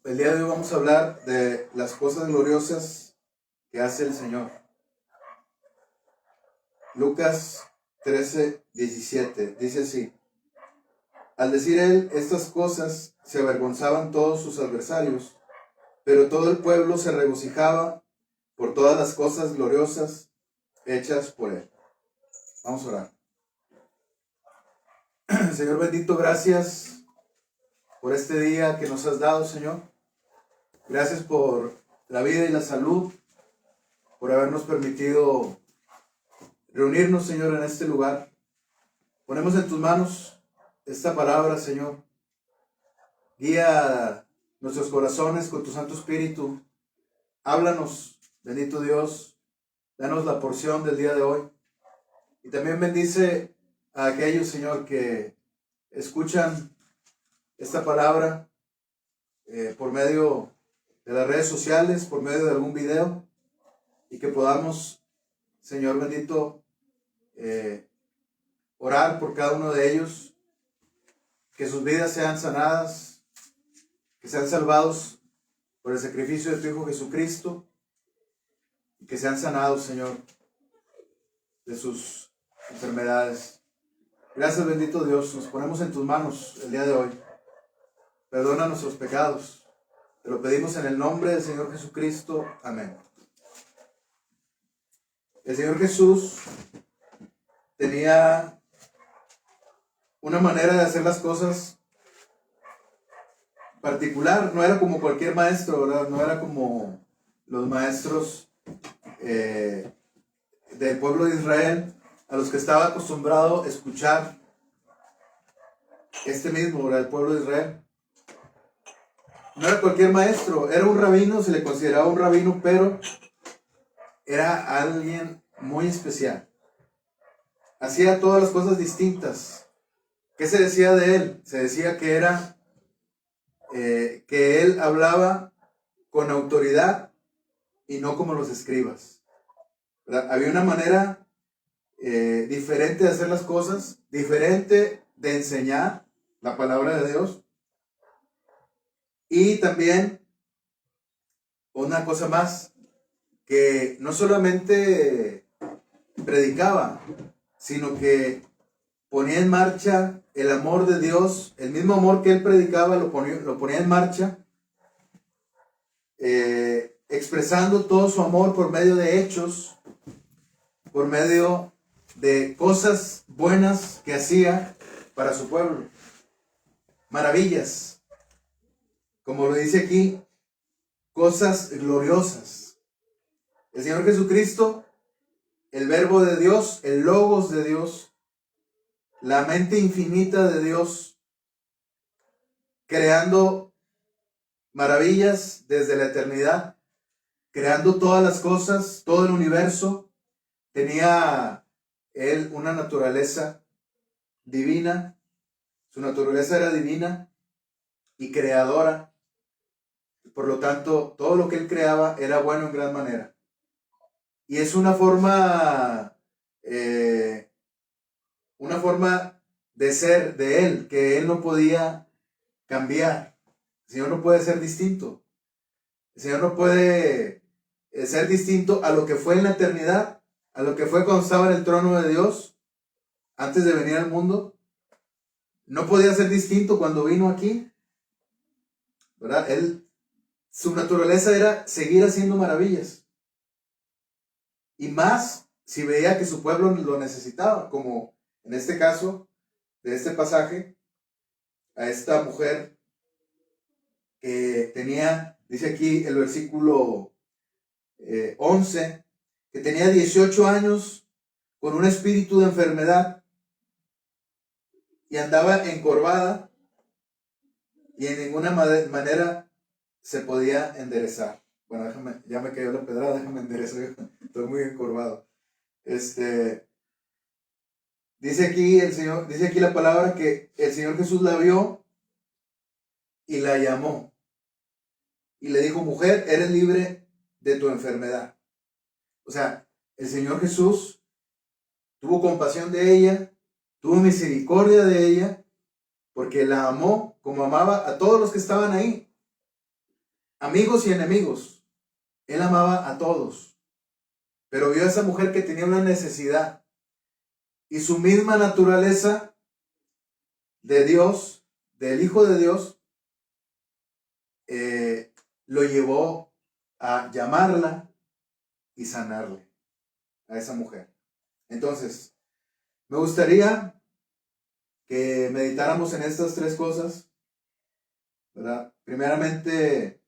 El día de hoy vamos a hablar de las cosas gloriosas que hace el Señor. Lucas 13:17 dice así: Al decir él estas cosas, se avergonzaban todos sus adversarios, pero todo el pueblo se regocijaba por todas las cosas gloriosas hechas por él. Vamos a orar. Señor bendito, gracias por este día que nos has dado, Señor. Gracias por la vida y la salud, por habernos permitido reunirnos, Señor, en este lugar. Ponemos en tus manos esta palabra, Señor. Guía nuestros corazones con tu Santo Espíritu. Háblanos, bendito Dios. Danos la porción del día de hoy. Y también bendice a aquellos, Señor, que escuchan esta palabra por medio de las redes sociales, por medio de algún video, y que podamos, Señor bendito, orar por cada uno de ellos, que sus vidas sean sanadas, que sean salvados por el sacrificio de tu Hijo Jesucristo, y que sean sanados, Señor, de sus enfermedades. Gracias, bendito Dios, nos ponemos en tus manos el día de hoy. Perdona nuestros pecados. Te lo pedimos en el nombre del Señor Jesucristo. Amén. El Señor Jesús tenía una manera de hacer las cosas particular. No era como cualquier maestro, ¿verdad? No era como los maestros del pueblo de Israel, a los que estaba acostumbrado a escuchar este mismo, ¿verdad? El pueblo de Israel. No era cualquier maestro, era un rabino, se le consideraba un rabino, pero era alguien muy especial. Hacía todas las cosas distintas. ¿Qué se decía de él? Se decía que era que él hablaba con autoridad y no como los escribas, ¿verdad? Había una manera diferente de hacer las cosas, diferente de enseñar la palabra de Dios. Y también una cosa más, que no solamente predicaba, sino que ponía en marcha el amor de Dios, el mismo amor que él predicaba lo ponía en marcha, expresando todo su amor por medio de hechos, por medio de cosas buenas que hacía para su pueblo. Maravillas. Como lo dice aquí, cosas gloriosas. El Señor Jesucristo, el Verbo de Dios, el Logos de Dios, la mente infinita de Dios, creando maravillas desde la eternidad, creando todas las cosas, todo el universo. Tenía él una naturaleza divina, su naturaleza era divina y creadora. Por lo tanto, todo lo que él creaba era bueno en gran manera. Y es una forma de ser de él, que él no podía cambiar. El Señor no puede ser distinto. El Señor no puede ser distinto a lo que fue en la eternidad, a lo que fue cuando estaba en el trono de Dios, antes de venir al mundo. No podía ser distinto cuando vino aquí, ¿verdad? Su naturaleza era seguir haciendo maravillas. Y más si veía que su pueblo lo necesitaba, como en este caso, de este pasaje, a esta mujer que tenía, dice aquí el versículo 11, que tenía 18 años con un espíritu de enfermedad y andaba encorvada y en ninguna manera se podía enderezar. Bueno, ya me cayó la pedrada, déjame enderezar, estoy muy encorvado. Dice aquí la palabra que el Señor Jesús la vio y la llamó y le dijo: mujer, eres libre de tu enfermedad. O sea, el Señor Jesús tuvo compasión de ella, tuvo misericordia de ella, porque la amó como amaba a todos los que estaban ahí. amigos y enemigos. Él amaba a todos, pero vio a esa mujer que tenía una necesidad y su misma naturaleza de Dios, del Hijo de Dios, lo llevó a llamarla y sanarle a esa mujer. Entonces, me gustaría que meditáramos en estas tres cosas, ¿verdad? Primeramente,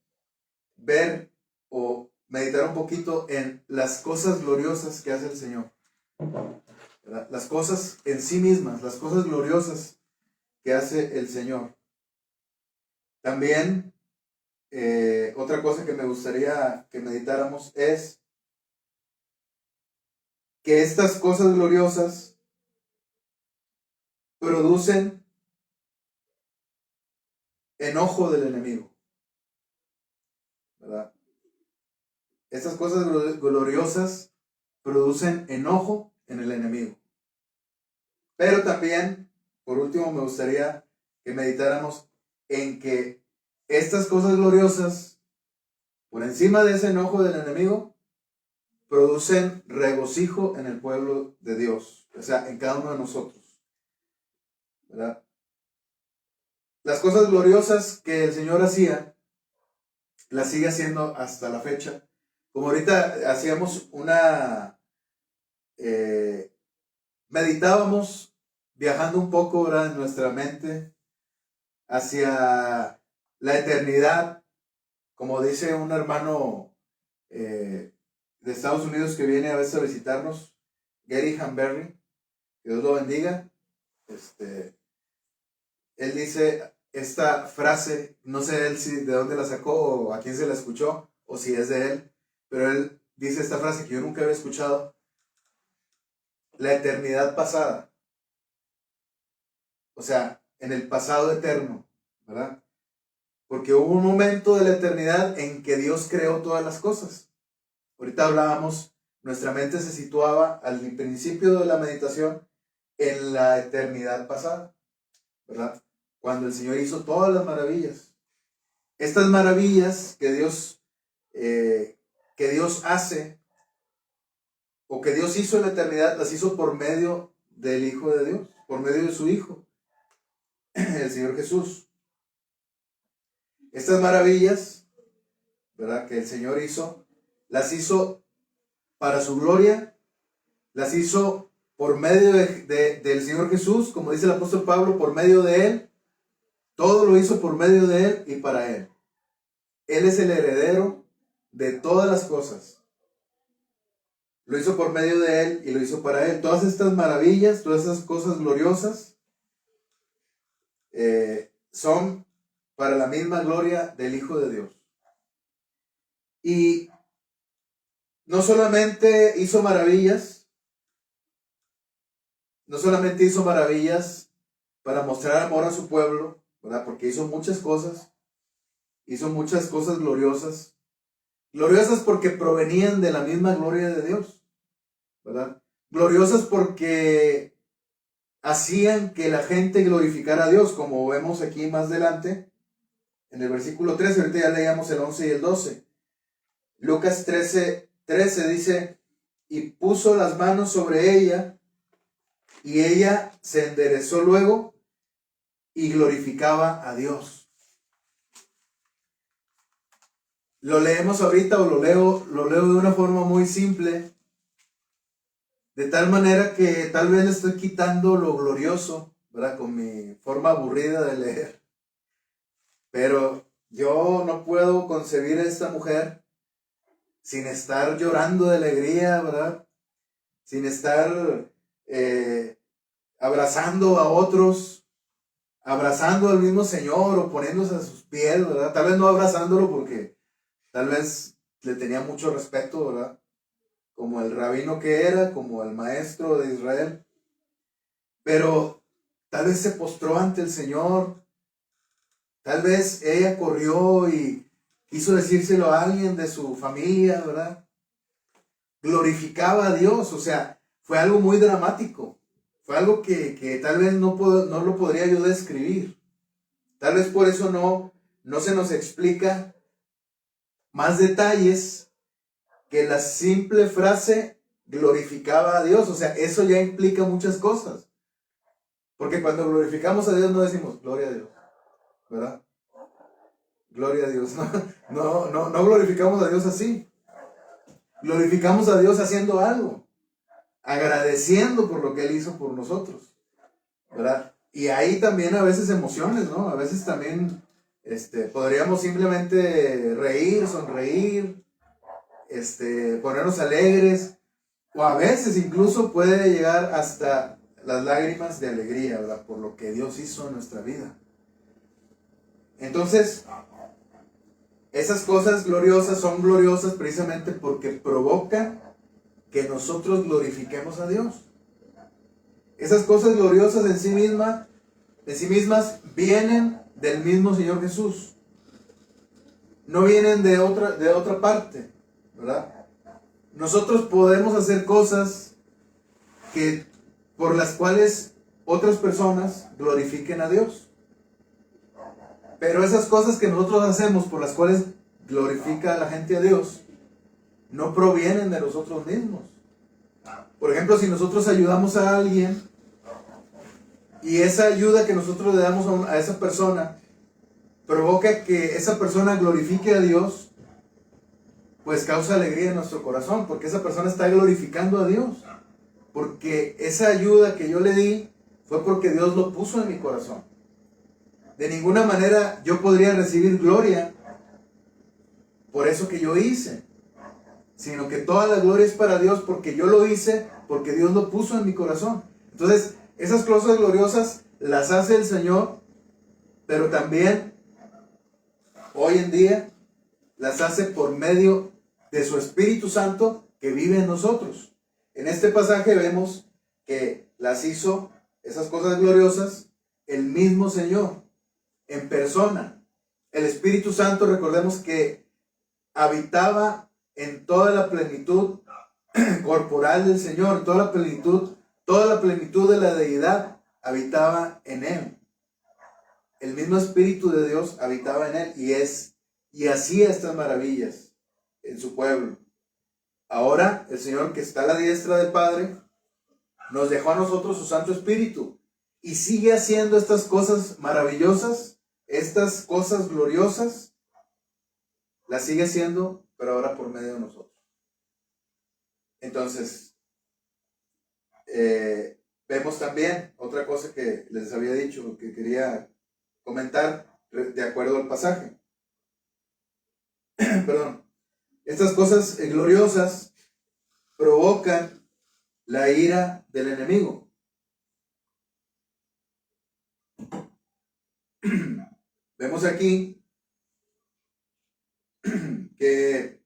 ver o meditar un poquito en las cosas gloriosas que hace el Señor, ¿verdad? Las cosas en sí mismas, las cosas gloriosas que hace el Señor. También, otra cosa que me gustaría que meditáramos es que estas cosas gloriosas producen enojo del enemigo, ¿verdad? Estas cosas gloriosas producen enojo en el enemigo. Pero también, por último, me gustaría que meditáramos en que estas cosas gloriosas, por encima de ese enojo del enemigo, producen regocijo en el pueblo de Dios, o sea, en cada uno de nosotros, ¿verdad? Las cosas gloriosas que el Señor hacía, las sigue haciendo hasta la fecha. Como ahorita hacíamos meditábamos viajando un poco, ¿verdad?, en nuestra mente hacia la eternidad, como dice un hermano de Estados Unidos que viene a veces a visitarnos, Gary Hamberry, que Dios lo bendiga. Él dice esta frase, no sé él si de dónde la sacó o a quién se la escuchó o si es de él, pero él dice esta frase que yo nunca había escuchado: la eternidad pasada, o sea, en el pasado eterno, ¿verdad? Porque hubo un momento de la eternidad en que Dios creó todas las cosas. Ahorita hablábamos, nuestra mente se situaba al principio de la meditación en la eternidad pasada, ¿verdad? Cuando el Señor hizo todas las maravillas. Estas maravillas que Dios hace, o que Dios hizo en la eternidad, las hizo por medio del Hijo de Dios, por medio de su Hijo, el Señor Jesús. Estas maravillas, ¿verdad?, que el Señor hizo, las hizo para su gloria, las hizo por medio del Señor Jesús, como dice el apóstol Pablo, por medio de Él. Todo lo hizo por medio de Él y para Él. Él es el heredero de todas las cosas. Lo hizo por medio de Él y lo hizo para Él. Todas estas maravillas, todas estas cosas gloriosas, son para la misma gloria del Hijo de Dios. Y no solamente hizo maravillas, para mostrar amor a su pueblo, ¿verdad?, porque hizo muchas cosas gloriosas, porque provenían de la misma gloria de Dios, ¿verdad? Gloriosas porque hacían que la gente glorificara a Dios, como vemos aquí más adelante, en el versículo 13, ahorita ya leíamos el 11 y el 12. Lucas 13 dice: y puso las manos sobre ella, y ella se enderezó luego y glorificaba a Dios. Lo leemos ahorita, o lo leo de una forma muy simple, de tal manera que tal vez le estoy quitando lo glorioso, ¿verdad?, con mi forma aburrida de leer. Pero yo no puedo concebir a esta mujer sin estar llorando de alegría, ¿verdad?, sin estar abrazando a otros, abrazando al mismo Señor o poniéndose a sus pies, ¿verdad? Tal vez no abrazándolo porque tal vez le tenía mucho respeto, ¿verdad?, como el rabino que era, como el maestro de Israel. Pero tal vez se postró ante el Señor. Tal vez ella corrió y quiso decírselo a alguien de su familia, ¿verdad? Glorificaba a Dios, o sea, fue algo muy dramático. Fue algo que tal vez no lo podría yo describir. Tal vez por eso no se nos explica más detalles que la simple frase glorificaba a Dios. O sea, eso ya implica muchas cosas. Porque cuando glorificamos a Dios no decimos gloria a Dios, ¿verdad? Gloria a Dios. No glorificamos a Dios así. Glorificamos a Dios haciendo algo, agradeciendo por lo que Él hizo por nosotros, ¿verdad? Y ahí también a veces emociones, ¿no? A veces también podríamos simplemente reír, sonreír, ponernos alegres, o a veces incluso puede llegar hasta las lágrimas de alegría, ¿verdad? Por lo que Dios hizo en nuestra vida. Entonces, esas cosas gloriosas son gloriosas precisamente porque provocan que nosotros glorifiquemos a Dios. Esas cosas gloriosas en sí mismas vienen del mismo Señor Jesús. No vienen de otra parte, ¿verdad? Nosotros podemos hacer cosas por las cuales otras personas glorifiquen a Dios. Pero esas cosas que nosotros hacemos por las cuales glorifica a la gente a Dios, no provienen de nosotros mismos. Por ejemplo, si nosotros ayudamos a alguien y esa ayuda que nosotros le damos a esa persona provoca que esa persona glorifique a Dios, pues causa alegría en nuestro corazón, porque esa persona está glorificando a Dios. Porque esa ayuda que yo le di fue porque Dios lo puso en mi corazón. De ninguna manera yo podría recibir gloria por eso que yo hice, sino que toda la gloria es para Dios porque yo lo hice, porque Dios lo puso en mi corazón. Entonces, esas cosas gloriosas las hace el Señor, pero también hoy en día las hace por medio de su Espíritu Santo que vive en nosotros. En este pasaje vemos que las hizo, esas cosas gloriosas, el mismo Señor, en persona. El Espíritu Santo, recordemos que habitaba en toda la plenitud corporal del Señor, toda la plenitud de la deidad habitaba en Él. El mismo Espíritu de Dios habitaba en Él y hacía estas maravillas en su pueblo. Ahora el Señor, que está a la diestra del Padre, nos dejó a nosotros su Santo Espíritu y sigue haciendo estas cosas maravillosas, estas cosas gloriosas, las sigue haciendo, pero ahora por medio de nosotros. Entonces, vemos también otra cosa que les había dicho, que quería comentar de acuerdo al pasaje. Perdón. Estas cosas gloriosas provocan la ira del enemigo. Vemos aquí que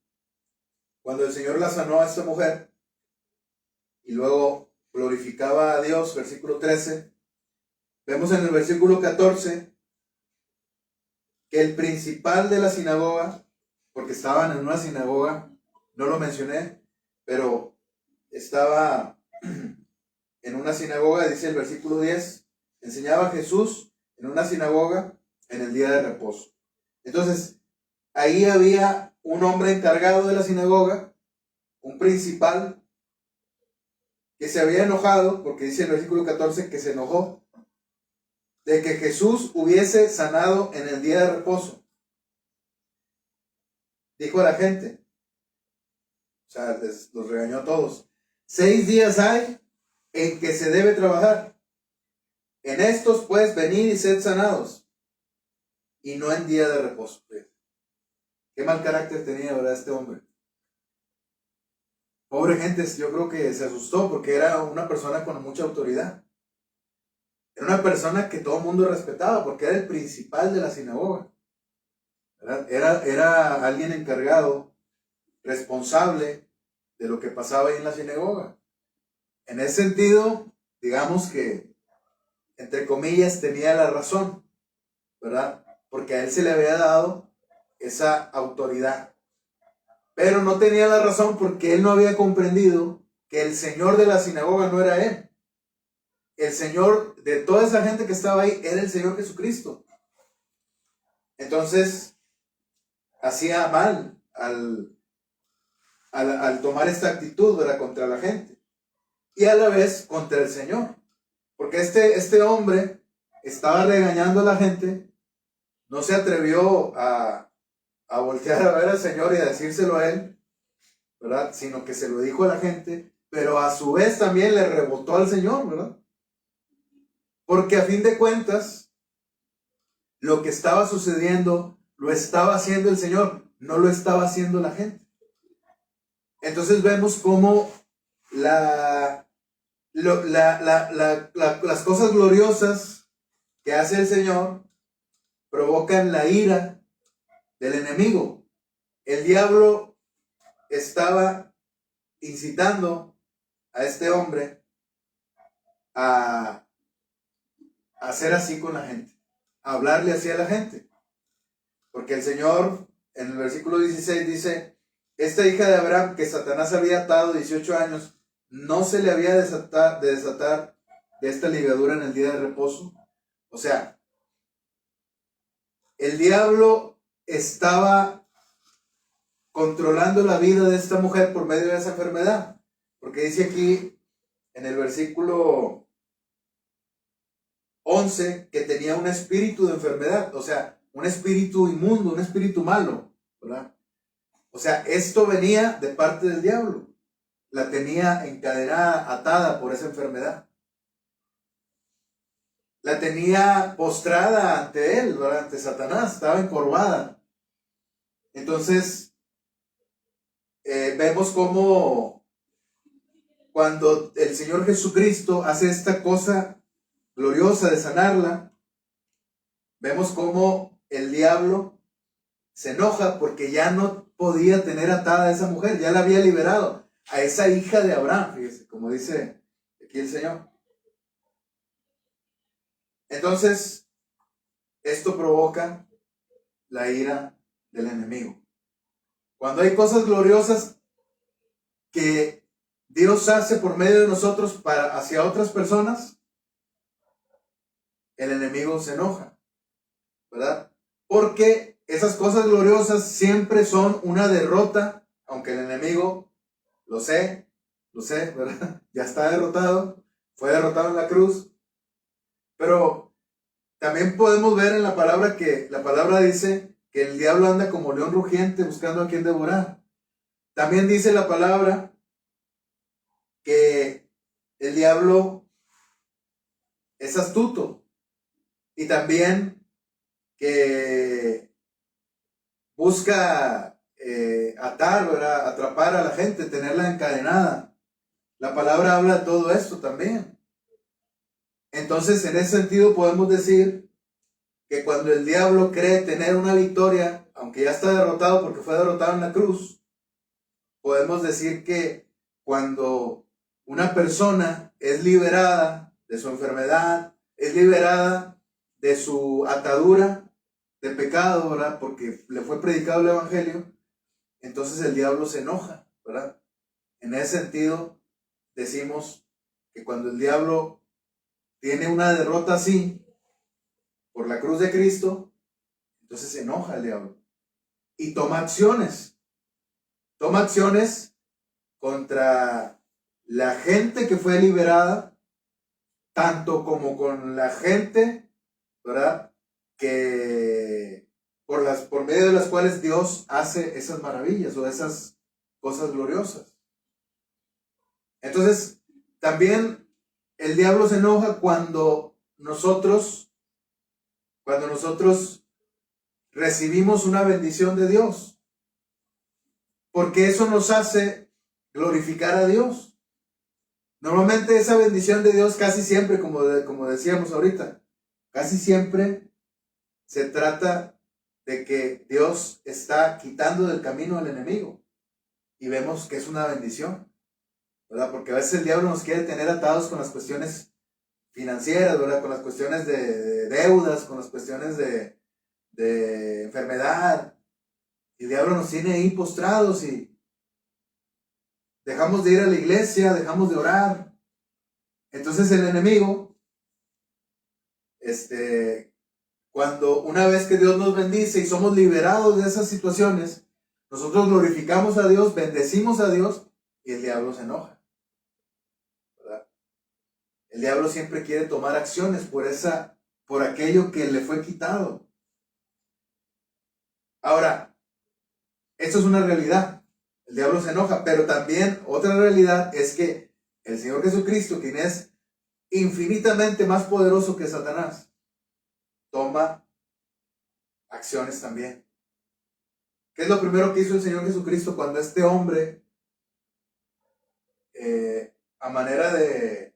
cuando el Señor la sanó a esta mujer y luego glorificaba a Dios, versículo 13, vemos en el versículo 14 que el principal de la sinagoga, porque estaban en una sinagoga, no lo mencioné, pero estaba en una sinagoga, dice el versículo 10, enseñaba Jesús en una sinagoga en el día de reposo. Entonces, ahí había un hombre encargado de la sinagoga, un principal, que se había enojado, porque dice el versículo 14 que se enojó, de que Jesús hubiese sanado en el día de reposo. Dijo a la gente, o sea, los regañó a todos, 6 días hay en que se debe trabajar. En estos pues venid y sed sanados, y no en día de reposo. Qué mal carácter tenía, ¿verdad? Este hombre. Pobre gente, yo creo que se asustó porque era una persona con mucha autoridad. Era una persona que todo el mundo respetaba porque era el principal de la sinagoga. Era alguien encargado, responsable de lo que pasaba ahí en la sinagoga. En ese sentido, digamos que, entre comillas, tenía la razón, ¿verdad? Porque a él se le había dado esa autoridad. Pero no tenía la razón porque él no había comprendido que el Señor de la sinagoga no era él. El Señor de toda esa gente que estaba ahí era el Señor Jesucristo. Entonces, hacía mal al tomar esta actitud, ¿verdad?, contra la gente. Y a la vez contra el Señor. Porque este hombre estaba regañando a la gente, no se atrevió a voltear a ver al Señor y a decírselo a él, ¿verdad?, sino que se lo dijo a la gente, pero a su vez también le rebotó al Señor, ¿verdad? Porque a fin de cuentas, lo que estaba sucediendo lo estaba haciendo el Señor, no lo estaba haciendo la gente. Entonces vemos cómo las cosas gloriosas que hace el Señor provocan la ira del enemigo. El diablo estaba incitando a este hombre a hacer así con la gente, a hablarle así a la gente. Porque el Señor en el versículo 16 dice: esta hija de Abraham que Satanás había atado 18 años, no se le había de desatar de esta ligadura en el día de reposo. O sea, el diablo estaba controlando la vida de esta mujer por medio de esa enfermedad. Porque dice aquí en el versículo 11 que tenía un espíritu de enfermedad, o sea, un espíritu inmundo, un espíritu malo, ¿verdad? O sea, esto venía de parte del diablo. La tenía encadenada, atada por esa enfermedad. La tenía postrada ante él, ¿verdad?, ante Satanás, estaba encorvada. Entonces, vemos cómo cuando el Señor Jesucristo hace esta cosa gloriosa de sanarla, vemos cómo el diablo se enoja porque ya no podía tener atada a esa mujer, ya la había liberado, a esa hija de Abraham, fíjese, como dice aquí el Señor. Entonces, esto provoca la ira del enemigo. Cuando hay cosas gloriosas que Dios hace por medio de nosotros hacia otras personas, el enemigo se enoja, ¿verdad? Porque esas cosas gloriosas siempre son una derrota, aunque el enemigo, lo sé, ¿verdad?, ya está derrotado, fue derrotado en la cruz, pero también podemos ver en la palabra que la palabra dice que el diablo anda como león rugiente buscando a quien devorar. También dice la palabra que el diablo es astuto y también que busca atar, ¿verdad?, atrapar a la gente, tenerla encadenada. La palabra habla de todo esto también. Entonces, en ese sentido podemos decir que cuando el diablo cree tener una victoria, aunque ya está derrotado porque fue derrotado en la cruz, podemos decir que cuando una persona es liberada de su enfermedad, es liberada de su atadura de pecado, ¿verdad?, porque le fue predicado el evangelio, entonces el diablo se enoja, ¿verdad? En ese sentido, decimos que cuando el diablo tiene una derrota así, por la cruz de Cristo, entonces se enoja el diablo y toma acciones contra la gente que fue liberada, tanto como con la gente, ¿verdad?, que por medio de las cuales Dios hace esas maravillas o esas cosas gloriosas. Entonces, también el diablo se enoja cuando nosotros recibimos una bendición de Dios, porque eso nos hace glorificar a Dios. Normalmente esa bendición de Dios casi siempre, como decíamos ahorita, casi siempre se trata de que Dios está quitando del camino al enemigo, y vemos que es una bendición, ¿verdad? Porque a veces el diablo nos quiere tener atados con las cuestiones financieras, ¿verdad?, con las cuestiones de deudas, con las cuestiones de enfermedad. Y el diablo nos tiene ahí postrados y dejamos de ir a la iglesia, dejamos de orar. Entonces el enemigo, cuando una vez que Dios nos bendice y somos liberados de esas situaciones, Nosotros glorificamos a Dios, bendecimos a Dios y el diablo se enoja, ¿verdad? El diablo siempre quiere tomar acciones por aquello que le fue quitado. Ahora, esto es una realidad. El diablo se enoja, pero también otra realidad es que el Señor Jesucristo, quien es infinitamente más poderoso que Satanás, toma acciones también. ¿Qué es lo primero que hizo el Señor Jesucristo cuando este hombre, a manera de,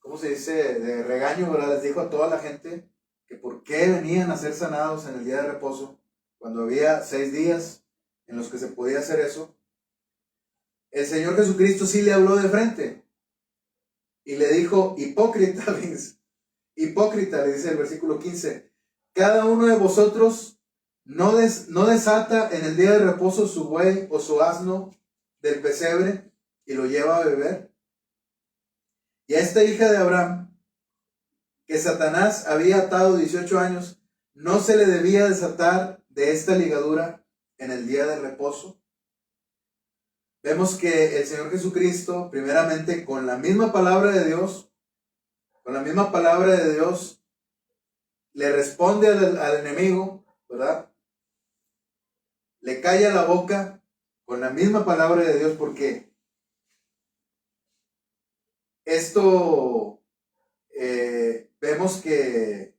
¿cómo se dice?, de regaño, ¿verdad?, les dijo a toda la gente que por qué venían a ser sanados en el día de reposo, cuando había 6 días en los que se podía hacer eso? El Señor Jesucristo sí le habló de frente y le dijo: hipócrita, hipócrita, le dice el versículo 15, cada uno de vosotros no desata en el día de reposo su buey o su asno del pesebre y lo lleva a beber. Y a esta hija de Abraham, que Satanás había atado 18 años, ¿no se le debía desatar de esta ligadura en el día de reposo? Vemos que el Señor Jesucristo, primeramente con la misma palabra de Dios, le responde al enemigo, ¿verdad? Le calla la boca con la misma palabra de Dios, porque esto vemos que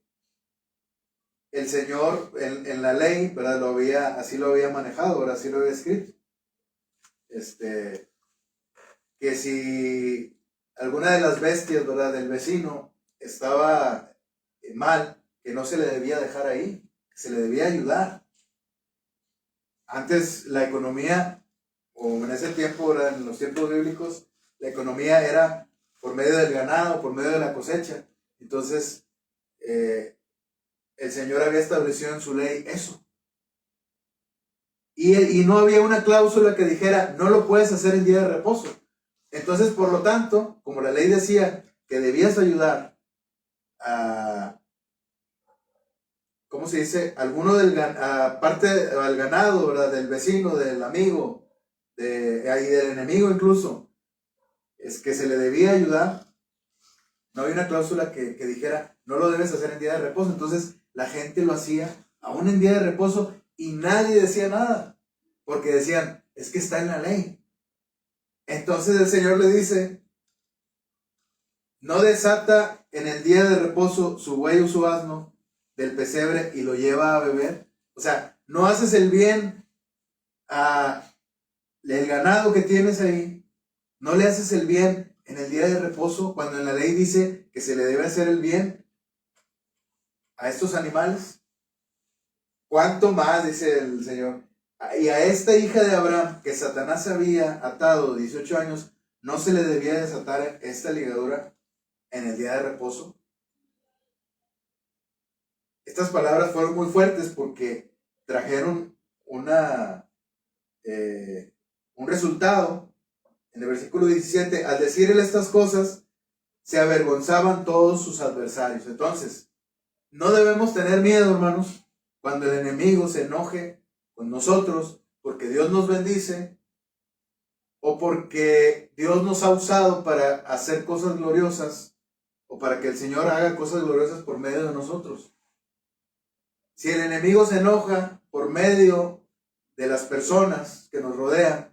el Señor en la ley, ¿verdad?, así lo había manejado, ¿verdad?, así lo había escrito. Que si alguna de las bestias, ¿verdad?, del vecino estaba mal, que no se le debía dejar ahí, que se le debía ayudar. Antes la economía, o en ese tiempo, ¿verdad?, en los tiempos bíblicos, la economía era por medio del ganado, por medio de la cosecha. Entonces, el Señor había establecido en su ley eso. Y no había una cláusula que dijera, no lo puedes hacer en día de reposo. Entonces, por lo tanto, como la ley decía que debías ayudar a, ¿cómo se dice?, alguno aparte al ganado, ¿verdad?, del vecino, del amigo, y del enemigo incluso, es que se le debía ayudar. No había una cláusula que dijera, no lo debes hacer en día de reposo. Entonces, la gente lo hacía aún en día de reposo y nadie decía nada, porque decían, es que está en la ley. Entonces el Señor le dice, no desata en el día de reposo su buey o su asno del pesebre y lo lleva a beber. O sea, no haces el bien al ganado que tienes ahí, no le haces el bien en el día de reposo, cuando en la ley dice que se le debe hacer el bien a estos animales. ¿Cuánto más, dice el Señor? Y a esta hija de Abraham, que Satanás había atado 18 años, ¿no se le debía desatar esta ligadura en el día de reposo? Estas palabras fueron muy fuertes porque trajeron un resultado. En el versículo 17, al decirle estas cosas, se avergonzaban todos sus adversarios. Entonces, no debemos tener miedo, hermanos, cuando el enemigo se enoje con nosotros, porque Dios nos bendice, o porque Dios nos ha usado para hacer cosas gloriosas, o para que el Señor haga cosas gloriosas por medio de nosotros. Si el enemigo se enoja por medio de las personas que nos rodean,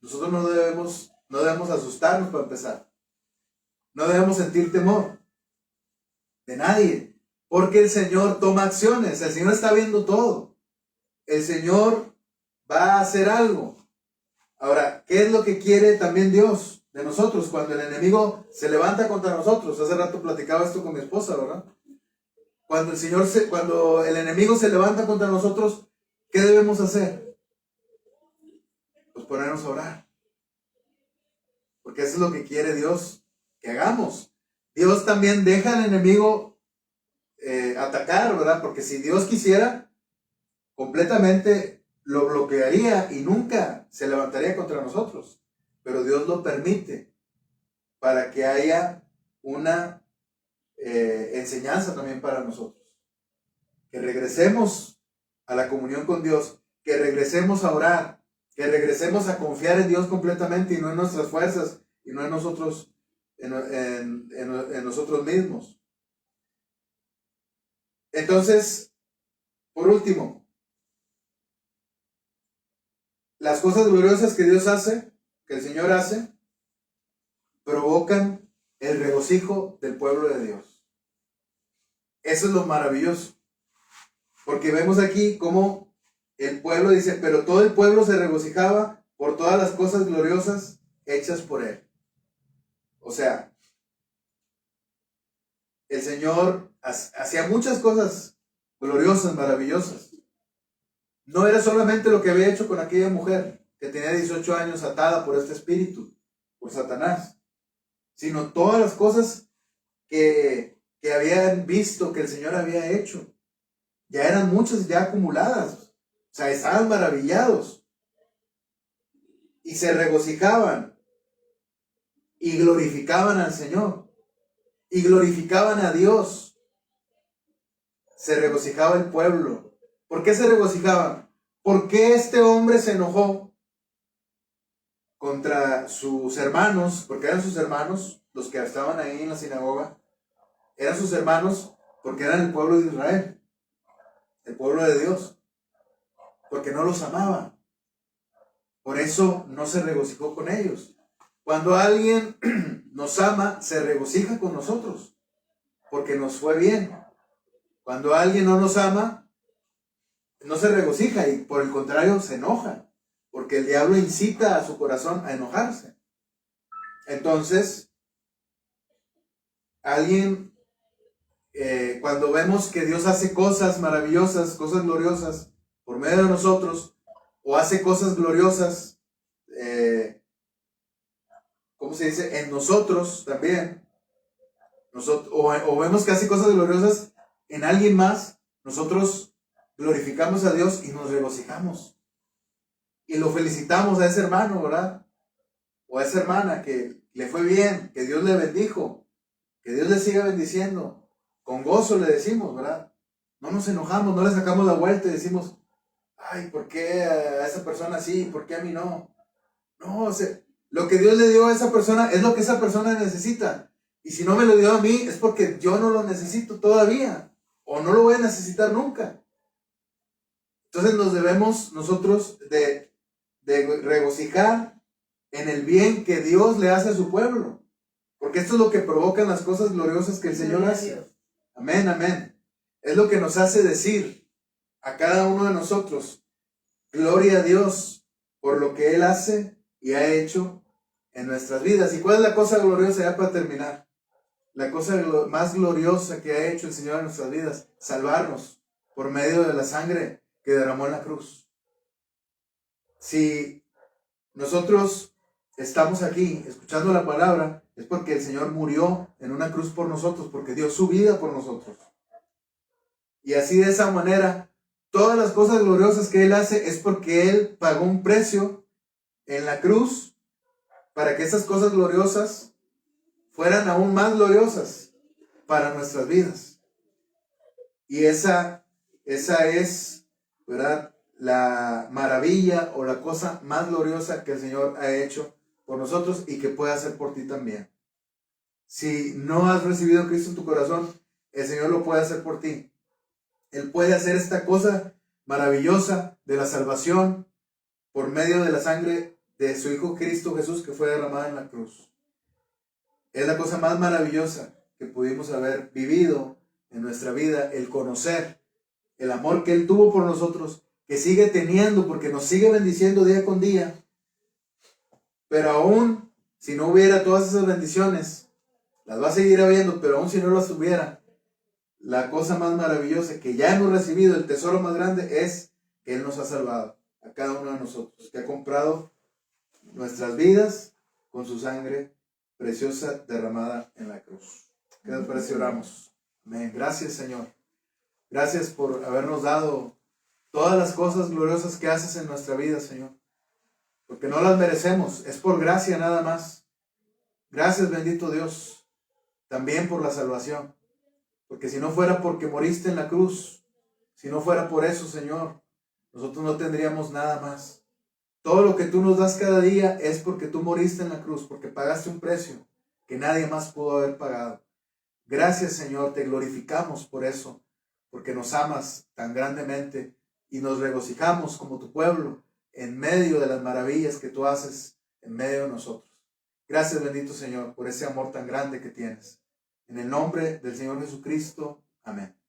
nosotros no debemos asustarnos para empezar. No debemos sentir temor de nadie, porque el Señor toma acciones. El Señor está viendo todo. El Señor va a hacer algo. Ahora, ¿qué es lo que quiere también Dios de nosotros cuando el enemigo se levanta contra nosotros? Hace rato platicaba esto con mi esposa, ¿verdad? Cuando el enemigo se levanta contra nosotros, ¿qué debemos hacer? Pues ponernos a orar. Porque eso es lo que quiere Dios que hagamos. Dios también deja al enemigo atacar, ¿verdad? Porque si Dios quisiera, completamente lo bloquearía y nunca se levantaría contra nosotros. Pero Dios lo permite para que haya una enseñanza también para nosotros. Que regresemos a la comunión con Dios que regresemos a orar, que regresemos a confiar en Dios completamente y no en nuestras fuerzas y no en nosotros, en nosotros mismos. Entonces, por último, las cosas gloriosas que Dios hace, que el Señor hace, provocan el regocijo del pueblo de Dios. Eso es lo maravilloso. Porque vemos aquí cómo el pueblo dice, pero todo el pueblo se regocijaba por todas las cosas gloriosas hechas por él. O sea, el Señor hacía muchas cosas gloriosas, maravillosas. No era solamente lo que había hecho con aquella mujer que tenía 18 años atada por este espíritu, por Satanás, sino todas las cosas que habían visto que el Señor había hecho. Ya eran muchas ya acumuladas. O sea, estaban maravillados y se regocijaban y glorificaban al Señor y glorificaban a Dios. Se regocijaba el pueblo. ¿Por qué se regocijaban? ¿Por qué este hombre se enojó contra sus hermanos? Porque eran sus hermanos los que estaban ahí en la sinagoga. Eran sus hermanos porque eran el pueblo de Israel, el pueblo de Dios, porque no los amaba. Por eso no se regocijó con ellos. Cuando alguien nos ama, se regocija con nosotros, porque nos fue bien. Cuando alguien no nos ama, no se regocija y por el contrario se enoja, porque el diablo incita a su corazón a enojarse. Entonces, alguien, cuando vemos que Dios hace cosas maravillosas, cosas gloriosas por medio de nosotros, o hace cosas gloriosas, ¿cómo se dice? En nosotros también, o vemos que hace cosas gloriosas en alguien más, nosotros glorificamos a Dios y nos regocijamos. Y lo felicitamos a ese hermano, ¿verdad? O a esa hermana que le fue bien, que Dios le bendijo, que Dios le siga bendiciendo. Con gozo le decimos, ¿verdad? No nos enojamos, no le sacamos la vuelta y decimos, ay, ¿por qué a esa persona sí? ¿Por qué a mí no? No, o sea, lo que Dios le dio a esa persona es lo que esa persona necesita. Y si no me lo dio a mí es porque yo no lo necesito todavía. O no lo voy a necesitar nunca. Entonces nos debemos nosotros de regocijar en el bien que Dios le hace a su pueblo. Porque esto es lo que provocan las cosas gloriosas que el Señor hace. Amén, amén. Es lo que nos hace decir a cada uno de nosotros, gloria a Dios por lo que Él hace y ha hecho en nuestras vidas. ¿Y cuál es la cosa gloriosa ya para terminar? La cosa más gloriosa que ha hecho el Señor en nuestras vidas, salvarnos por medio de la sangre que derramó en la cruz. Si nosotros estamos aquí escuchando la palabra, es porque el Señor murió en una cruz por nosotros, porque dio su vida por nosotros. Y así de esa manera, todas las cosas gloriosas que Él hace es porque Él pagó un precio en la cruz para que esas cosas gloriosas fueran aún más gloriosas para nuestras vidas. Y esa es, ¿verdad?, la maravilla o la cosa más gloriosa que el Señor ha hecho por nosotros y que puede hacer por ti también. Si no has recibido a Cristo en tu corazón, el Señor lo puede hacer por ti. Él puede hacer esta cosa maravillosa de la salvación por medio de la sangre de su Hijo Cristo Jesús, que fue derramada en la cruz. Es la cosa más maravillosa que pudimos haber vivido en nuestra vida, el conocer el amor que Él tuvo por nosotros, que sigue teniendo porque nos sigue bendiciendo día con día. Pero aún si no hubiera todas esas bendiciones, las va a seguir habiendo, pero aún si no las hubiera, la cosa más maravillosa que ya hemos recibido, el tesoro más grande, es que Él nos ha salvado a cada uno de nosotros, que ha comprado nuestras vidas con su sangre preciosa derramada en la cruz. ¿Qué les parece? Oramos. Amén. Gracias, Señor. Gracias por habernos dado todas las cosas gloriosas que haces en nuestra vida, Señor. Porque no las merecemos, es por gracia nada más. Gracias, bendito Dios, también por la salvación. Porque si no fuera porque moriste en la cruz, si no fuera por eso, Señor, nosotros no tendríamos nada más. Todo lo que tú nos das cada día es porque tú moriste en la cruz, porque pagaste un precio que nadie más pudo haber pagado. Gracias, Señor, te glorificamos por eso, porque nos amas tan grandemente y nos regocijamos como tu pueblo en medio de las maravillas que tú haces en medio de nosotros. Gracias, bendito Señor, por ese amor tan grande que tienes. En el nombre del Señor Jesucristo. Amén.